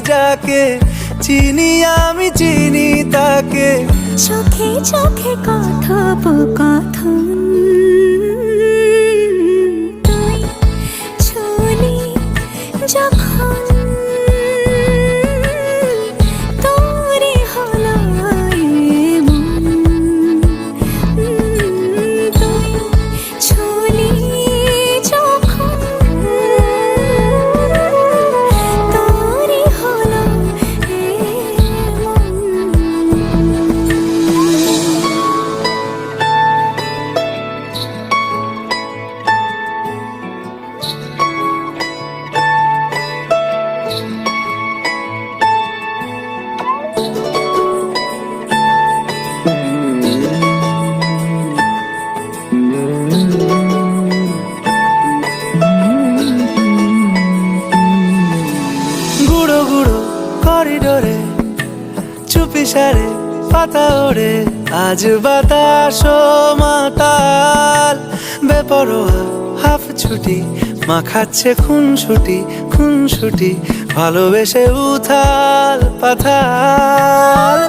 যাকে চিনি আমি চিনি তাকে। চোখে চোখে কথোপকথন, তুই ছুলি যখন তোরে হলো এমন, তুই ছুলি যখন তোরে হলো এমন। গুঁড়ো গুঁড়ো করিডোরে চুপি সারে পাতা ওড়ে, আজ বাতাস মাতাল বেপরোয়া হাফ ছুটি, মাখাচ্ছে খুনসুটি ভালোবেসে উথাল পাথাল।